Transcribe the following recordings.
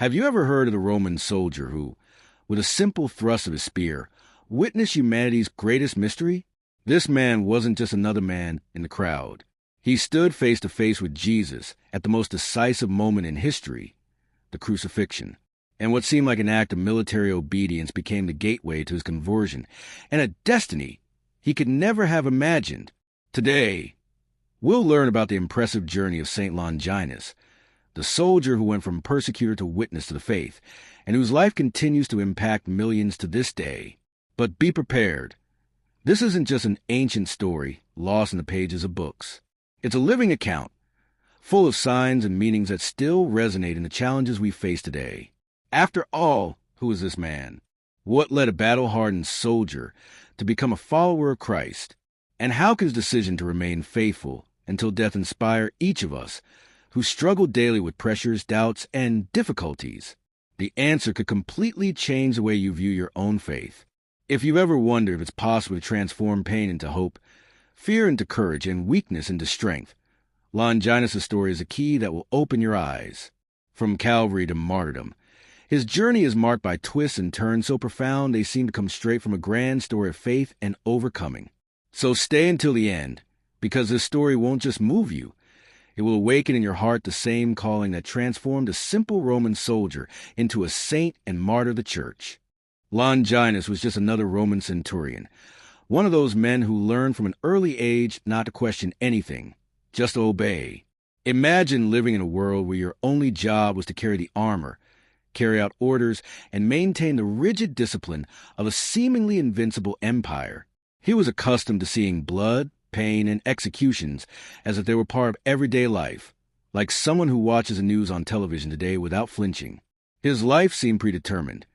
Have you ever heard of the Roman soldier who, with a simple thrust of his spear, witnessed humanity's greatest mystery? This man wasn't just another man in the crowd. He stood face to face with Jesus at the most decisive moment in history, the crucifixion. And what seemed like an act of military obedience became the gateway to his conversion, and a destiny he could never have imagined. Today, we'll learn about the impressive journey of St. Longinus, the soldier who went from persecutor to witness to the faith, and whose life continues to impact millions to this day. But be prepared. This isn't just an ancient story lost in the pages of books. It's a living account, full of signs and meanings that still resonate in the challenges we face today. After all, who is this man? What led a battle-hardened soldier to become a follower of Christ? And how can his decision to remain faithful until death inspire each of us who struggle daily with pressures, doubts, and difficulties? The answer could completely change the way you view your own faith. If you've ever wondered if it's possible to transform pain into hope, fear into courage, and weakness into strength, Longinus' story is a key that will open your eyes. From Calvary to martyrdom, his journey is marked by twists and turns so profound they seem to come straight from a grand story of faith and overcoming. So stay until the end, because this story won't just move you. It will awaken in your heart the same calling that transformed a simple Roman soldier into a saint and martyr of the church. Longinus was just another Roman centurion, one of those men who learned from an early age not to question anything, just to obey. Imagine living in a world where your only job was to carry the armor, carry out orders, and maintain the rigid discipline of a seemingly invincible empire. He was accustomed to seeing blood, pain, and executions as if they were part of everyday life, like someone who watches the news on television today without flinching. His life seemed predetermined.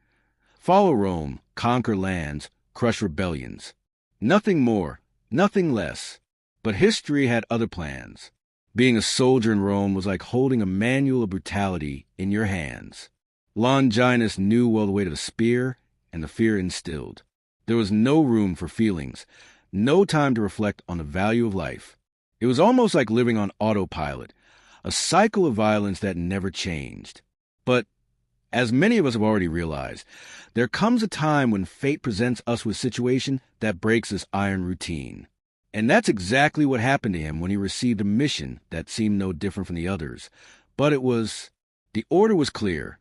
Follow Rome, conquer lands, crush rebellions. Nothing more, nothing less. But history had other plans. Being a soldier in Rome was like holding a manual of brutality in your hands. Longinus knew well the weight of the spear and the fear instilled. There was no room for feelings, no time to reflect on the value of life. It was almost like living on autopilot, a cycle of violence that never changed. But, as many of us have already realized, there comes a time when fate presents us with a situation that breaks this iron routine. And that's exactly what happened to him when he received a mission that seemed no different from the others. But the order was clear.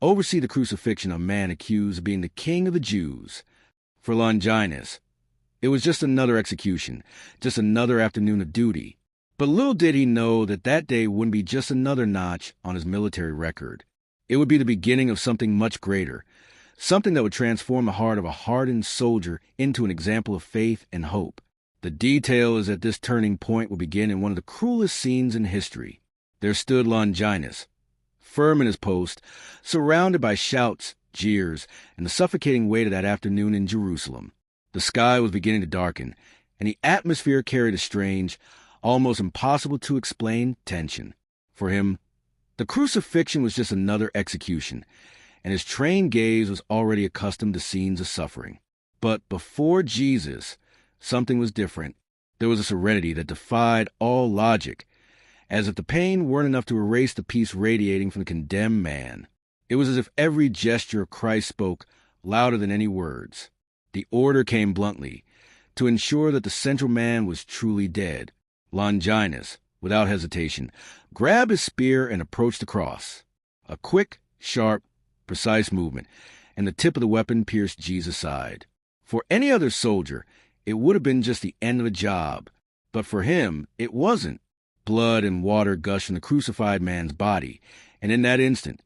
Oversee the crucifixion of a man accused of being the king of the Jews. For Longinus, it was just another execution, just another afternoon of duty. But little did he know that that day wouldn't be just another notch on his military record. It would be the beginning of something much greater, something that would transform the heart of a hardened soldier into an example of faith and hope. The detail is that this turning point will begin in one of the cruelest scenes in history. There stood Longinus, firm in his post, surrounded by shouts, jeers, and the suffocating weight of that afternoon in Jerusalem. The sky was beginning to darken, and the atmosphere carried a strange, almost impossible to explain tension. For him, the crucifixion was just another execution, and his trained gaze was already accustomed to scenes of suffering. But before Jesus, something was different. There was a serenity that defied all logic, as if the pain weren't enough to erase the peace radiating from the condemned man. It was as if every gesture of Christ spoke louder than any words. The order came bluntly, to ensure that the central man was truly dead. Longinus, without hesitation, grabbed his spear and approached the cross. A quick, sharp, precise movement, and the tip of the weapon pierced Jesus' side. For any other soldier, it would have been just the end of a job. But for him, it wasn't. Blood and water gushed from the crucified man's body, and in that instant,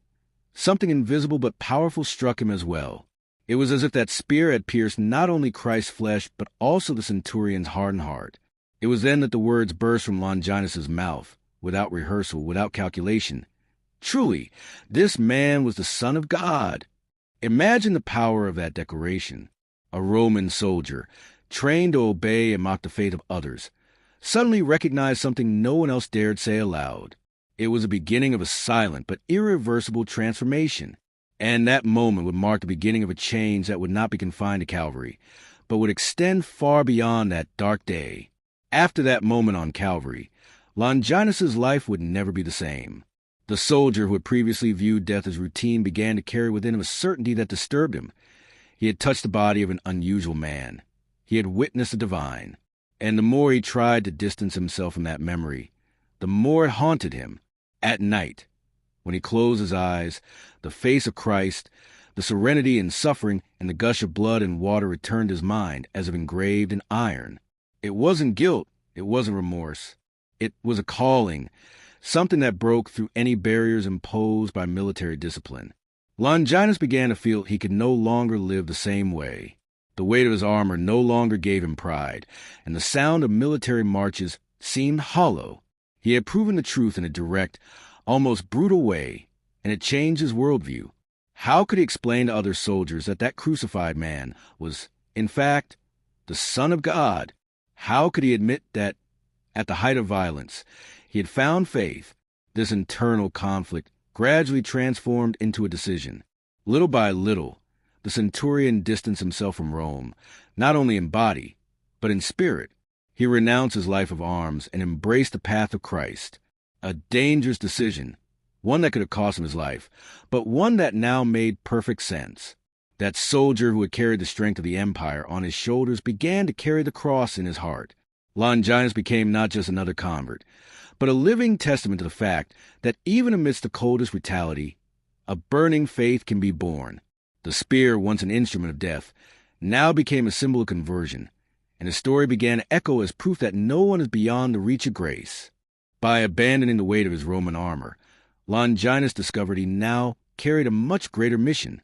something invisible but powerful struck him as well. It was as if that spear had pierced not only Christ's flesh, but also the centurion's hardened heart. It was then that the words burst from Longinus' mouth, without rehearsal, without calculation. Truly, this man was the Son of God. Imagine the power of that declaration. A Roman soldier, trained to obey and mock the faith of others, suddenly recognized something no one else dared say aloud. It was the beginning of a silent but irreversible transformation. And that moment would mark the beginning of a change that would not be confined to Calvary, but would extend far beyond that dark day. After that moment on Calvary, Longinus' life would never be the same. The soldier who had previously viewed death as routine began to carry within him a certainty that disturbed him. He had touched the body of an unusual man. He had witnessed the divine. And the more he tried to distance himself from that memory, the more it haunted him. At night, when he closed his eyes, the face of Christ, the serenity and suffering, and the gush of blood and water returned to his mind as if engraved in iron. It wasn't guilt. It wasn't remorse. It was a calling, something that broke through any barriers imposed by military discipline. Longinus began to feel he could no longer live the same way. The weight of his armor no longer gave him pride, and the sound of military marches seemed hollow. He had proven the truth in a direct, almost brutal way, and it changed his worldview. How could he explain to other soldiers that that crucified man was, in fact, the Son of God? How could he admit that, at the height of violence, he had found faith? This internal conflict gradually transformed into a decision. Little by little, the centurion distanced himself from Rome, not only in body, but in spirit. He renounced his life of arms and embraced the path of Christ. A dangerous decision, one that could have cost him his life, but one that now made perfect sense. That soldier who had carried the strength of the empire on his shoulders began to carry the cross in his heart. Longinus became not just another convert, but a living testament to the fact that even amidst the coldest brutality, a burning faith can be born. The spear, once an instrument of death, now became a symbol of conversion, and his story began to echo as proof that no one is beyond the reach of grace. By abandoning the weight of his Roman armor, Longinus discovered he now carried a much greater mission: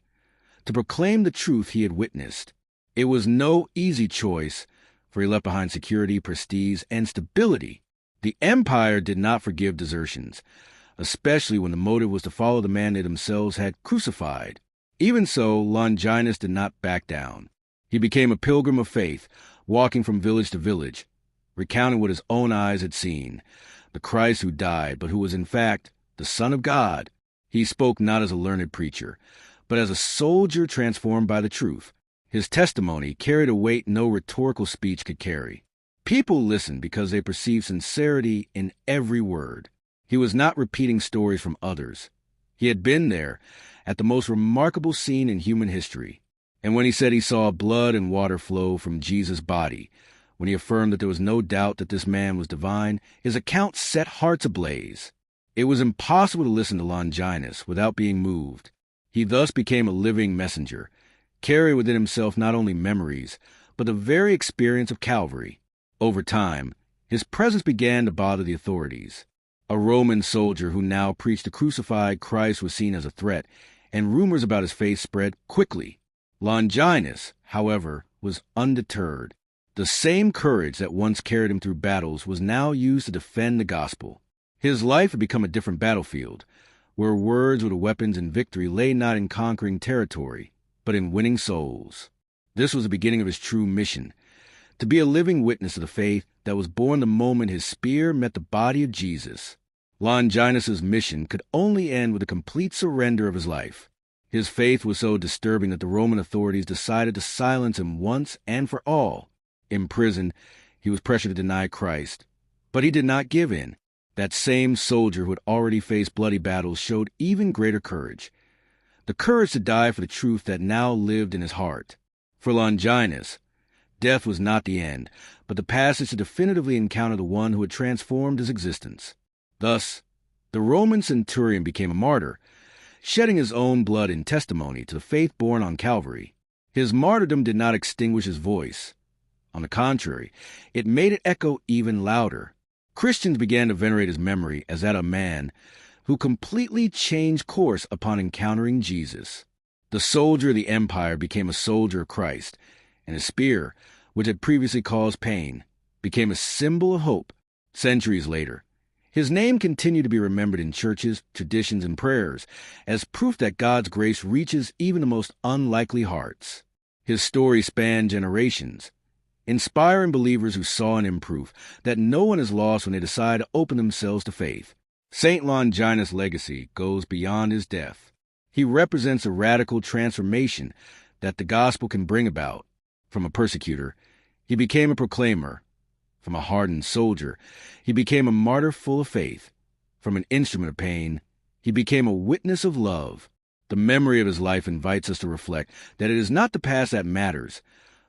to proclaim the truth he had witnessed. It was no easy choice, for he left behind security, prestige, and stability. The empire did not forgive desertions, especially when the motive was to follow the man they themselves had crucified. Even so, Longinus did not back down. He became a pilgrim of faith, walking from village to village, recounting what his own eyes had seen, the Christ who died, but who was in fact the Son of God. He spoke not as a learned preacher, but as a soldier transformed by the truth. His testimony carried a weight no rhetorical speech could carry. People listened because they perceived sincerity in every word. He was not repeating stories from others. He had been there, at the most remarkable scene in human history. And when he said he saw blood and water flow from Jesus' body, when he affirmed that there was no doubt that this man was divine, his account set hearts ablaze. It was impossible to listen to Longinus without being moved. He thus became a living messenger, carrying within himself not only memories, but the very experience of Calvary. Over time, his presence began to bother the authorities. A Roman soldier who now preached the crucified Christ was seen as a threat, and rumors about his faith spread quickly. Longinus, however, was undeterred. The same courage that once carried him through battles was now used to defend the gospel. His life had become a different battlefield, where words were the weapons and victory lay not in conquering territory, but in winning souls. This was the beginning of his true mission, to be a living witness of the faith that was born the moment his spear met the body of Jesus. Longinus's mission could only end with a complete surrender of his life. His faith was so disturbing that the Roman authorities decided to silence him once and for all. In prison, he was pressured to deny Christ, but he did not give in. That same soldier who had already faced bloody battles showed even greater courage, the courage to die for the truth that now lived in his heart. For Longinus, death was not the end, but the passage to definitively encounter the one who had transformed his existence. Thus, the Roman centurion became a martyr, shedding his own blood in testimony to the faith born on Calvary. His martyrdom did not extinguish his voice. On the contrary, it made it echo even louder. Christians began to venerate his memory as that of a man who completely changed course upon encountering Jesus. The soldier of the empire became a soldier of Christ, and his spear, which had previously caused pain, became a symbol of hope. Centuries later, his name continued to be remembered in churches, traditions, and prayers as proof that God's grace reaches even the most unlikely hearts. His story spanned generations, inspiring believers who saw in him proof that no one is lost when they decide to open themselves to faith. St. Longinus' legacy goes beyond his death. He represents a radical transformation that the gospel can bring about. From a persecutor, he became a proclaimer. From a hardened soldier, he became a martyr full of faith. From an instrument of pain, He became a witness of love. The memory of his life invites us to reflect that it is not the past that matters,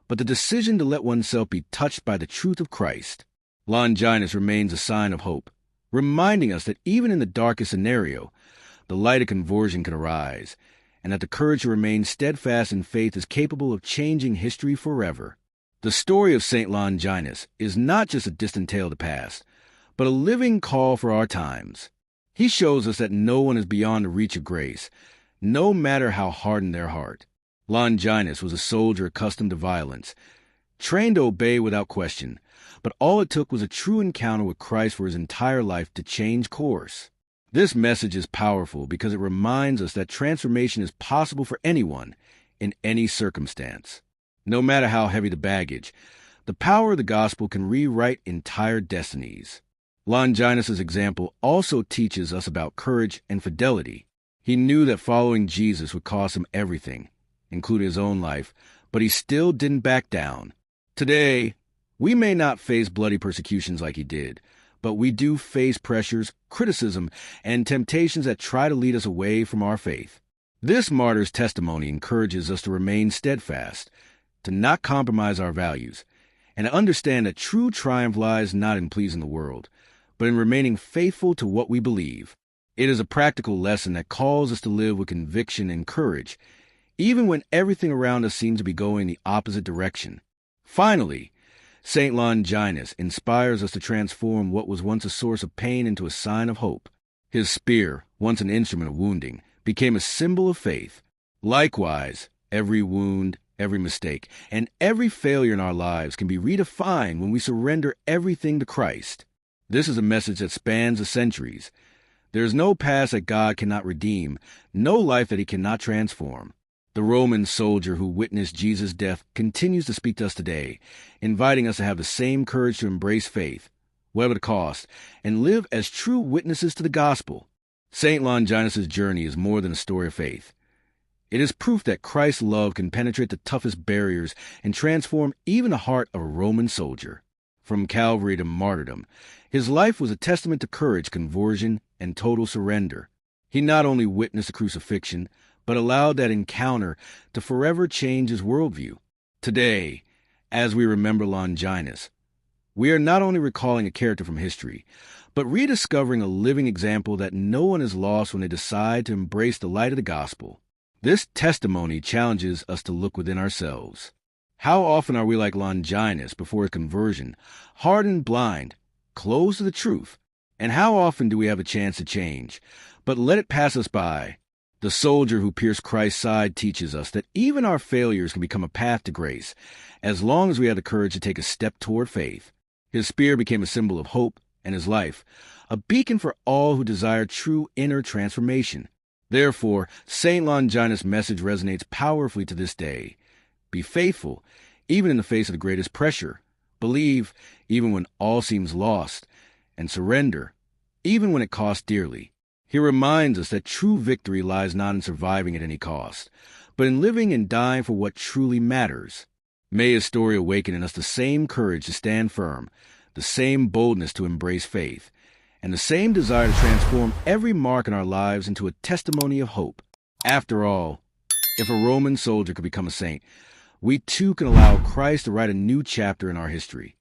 but the decision to let oneself be touched by the truth of Christ. Longinus remains a sign of hope, reminding us that even in the darkest scenario, the light of conversion can arise, and that the courage to remain steadfast in faith is capable of changing history forever. The story of St. Longinus is not just a distant tale of the past, but a living call for our times. He shows us that no one is beyond the reach of grace, no matter how hardened their heart. Longinus was a soldier accustomed to violence, trained to obey without question, but all it took was a true encounter with Christ for his entire life to change course. This message is powerful because it reminds us that transformation is possible for anyone, in any circumstance. No matter how heavy the baggage, the power of the gospel can rewrite entire destinies. Longinus' example also teaches us about courage and fidelity. He knew that following Jesus would cost him everything, including his own life, but he still didn't back down. Today, we may not face bloody persecutions like he did, but we do face pressures, criticism, and temptations that try to lead us away from our faith. This martyr's testimony encourages us to remain steadfast, to not compromise our values, and to understand that true triumph lies not in pleasing the world, but in remaining faithful to what we believe. It is a practical lesson that calls us to live with conviction and courage, even when everything around us seems to be going the opposite direction. Finally, St. Longinus inspires us to transform what was once a source of pain into a sign of hope. His spear, once an instrument of wounding, became a symbol of faith. Likewise, every wound, every mistake, and every failure in our lives can be redefined when we surrender everything to Christ. This is a message that spans the centuries. There is no past that God cannot redeem, no life that he cannot transform. The Roman soldier who witnessed Jesus' death continues to speak to us today, inviting us to have the same courage to embrace faith, whatever the cost, and live as true witnesses to the gospel. St. Longinus' journey is more than a story of faith. It is proof that Christ's love can penetrate the toughest barriers and transform even the heart of a Roman soldier. From Calvary to martyrdom, his life was a testament to courage, conversion, and total surrender. He not only witnessed the crucifixion, but allowed that encounter to forever change his worldview. Today, as we remember Longinus, we are not only recalling a character from history, but rediscovering a living example that no one is lost when they decide to embrace the light of the gospel. This testimony challenges us to look within ourselves. How often are we like Longinus before his conversion, hardened, blind, closed to the truth? And how often do we have a chance to change, but let it pass us by? The soldier who pierced Christ's side teaches us that even our failures can become a path to grace, as long as we have the courage to take a step toward faith. His spear became a symbol of hope, and his life, a beacon for all who desire true inner transformation. Therefore, St. Longinus' message resonates powerfully to this day. Be faithful, even in the face of the greatest pressure. Believe, even when all seems lost. And surrender, even when it costs dearly. He reminds us that true victory lies not in surviving at any cost, but in living and dying for what truly matters. May his story awaken in us the same courage to stand firm, the same boldness to embrace faith, and the same desire to transform every mark in our lives into a testimony of hope. After all, if a Roman soldier could become a saint, we too can allow Christ to write a new chapter in our history.